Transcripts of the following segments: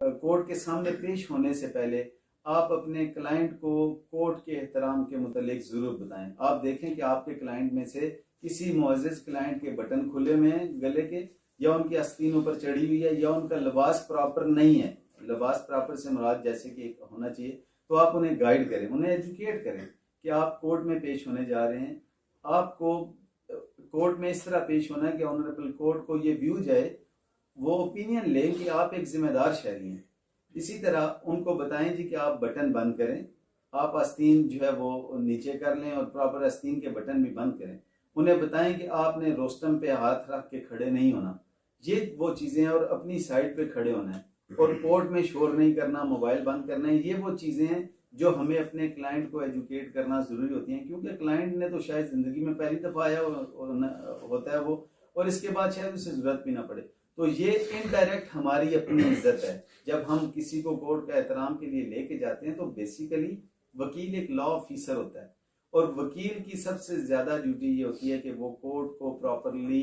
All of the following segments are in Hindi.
कोर्ट के सामने पेश होने से पहले आप अपने क्लाइंट को कोर्ट के एहतराम के मुतालिक जरूर बताएं। आप देखें कि आपके क्लाइंट में से किसी मुअज़्ज़िज़ क्लाइंट के बटन खुले हुए हैं गले के, या उनकी आस्तीन ऊपर चढ़ी हुई है, या उनका लिबास प्रॉपर नहीं है। लिबास प्रॉपर से मुराद जैसे कि होना चाहिए, तो आप उन्हें गाइड करें, उन्हें एजुकेट करें कि आप कोर्ट में पेश होने जा रहे हैं, आपको कोर्ट में इस तरह पेश होना है कि ऑनरेबल कोर्ट को ये व्यू जाए, वो ओपिनियन लें कि आप एक जिम्मेदार शहरी हैं। इसी तरह उनको बताएं जी कि आप बटन बंद करें, आप आस्तीन जो है वो नीचे कर लें और प्रॉपर आस्तीन के बटन भी बंद करें। उन्हें बताएं कि आपने रोस्टम पे हाथ रख के खड़े नहीं होना, ये वो चीज़ें हैं, और अपनी साइड पे खड़े होना है, और कोर्ट में शोर नहीं करना, मोबाइल बंद करना है। ये वो चीज़ें हैं जो हमें अपने क्लाइंट को एजुकेट करना ज़रूरी होती हैं, क्योंकि क्लाइंट ने तो शायद ज़िंदगी में पहली दफ़ा आया होता है वो, और इसके बाद शायद उसे ज़रूरत भी ना पड़े। तो ये इनडायरेक्ट हमारी अपनी इज्जत है। जब हम किसी को कोर्ट का एहतराम के लिए लेके जाते हैं तो बेसिकली वकील एक लॉ ऑफिसर होता है, और वकील की सबसे ज़्यादा ड्यूटी ये होती है कि वो कोर्ट को प्रॉपरली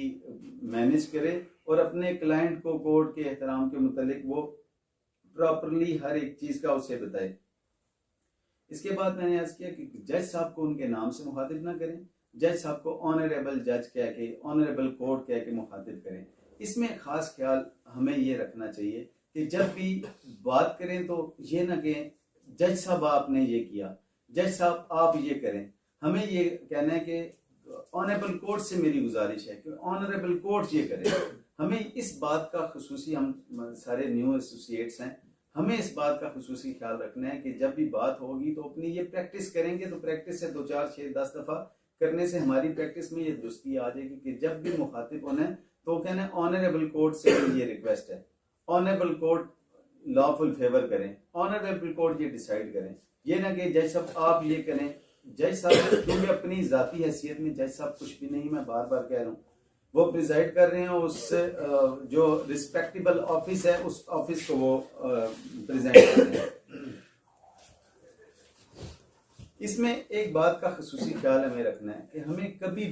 मैनेज करे और अपने क्लाइंट को कोर्ट के एहतराम के मुतालिक वो प्रॉपरली हर एक चीज़ का उसे बताए। इसके बाद मैंने अर्ज किया कि जज साहब को उनके नाम से मुखातिब ना करें, जज साहब को ऑनरेबल जज कह के, ऑनरेबल कोर्ट कह के मुखातिब करें। इसमें खास ख्याल हमें ये रखना चाहिए कि जब भी बात करें तो ये ना कहें जज साहब आपने ये किया, जज साहब आप ये करें। हमें ये कहना है कि ऑनरेबल कोर्ट से मेरी गुजारिश है कि ऑनरेबल कोर्ट ये करे। हमें इस बात का खुसूसी, हम सारे न्यू एसोसिएट्स हैं, हमें इस बात का खुसूसी ख्याल रखना है कि जब भी बात होगी तो अपनी ये प्रैक्टिस करेंगे, तो प्रैक्टिस से 2 4 6 10 दफ़ा करने से हमारी प्रैक्टिस में ये दुरुस्ती आ जाएगी कि जब भी मुखातिब होना है तो कहना है ऑनरेबल कोर्ट से ये रिक्वेस्ट है, ऑनरेबल कोर्ट लॉफुल फेवर करें, ऑनरेबल कोर्ट ये डिसाइड करें। ये ना कि जज साहब आप ये करें। जज साहब क्योंकि अपनी जाती हैसियत में जज साहब कुछ भी नहीं, मैं बार बार कह रहा हूँ, वो प्रिजाइड कर रहे हैं उस जो रिस्पेक्टेबल ऑफिस है उस ऑफिस को वो प्रेजेंट कर रहे हैं। इसमें एक बात का खुसूसी ख्याल हमें रखना है कि हमें कभी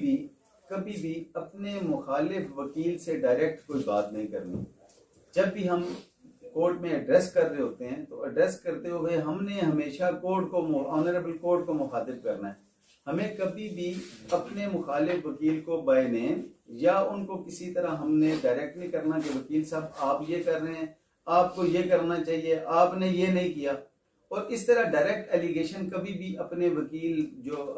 भी अपने मुखालिफ वकील से डायरेक्ट कोई बात नहीं करनी। जब भी हम कोर्ट में एड्रेस कर रहे होते हैं तो एड्रेस करते हुए हमने हमेशा कोर्ट को, ऑनरेबल कोर्ट को मुखातिब करना है। हमें कभी भी अपने मुखालिफ वकील को बाय नेम या उनको किसी तरह हमने डायरेक्ट नहीं करना कि वकील साहब आप ये कर रहे हैं, आपको ये करना चाहिए, आपने ये नहीं किया। और इस तरह डायरेक्ट एलिगेशन कभी भी अपने वकील जो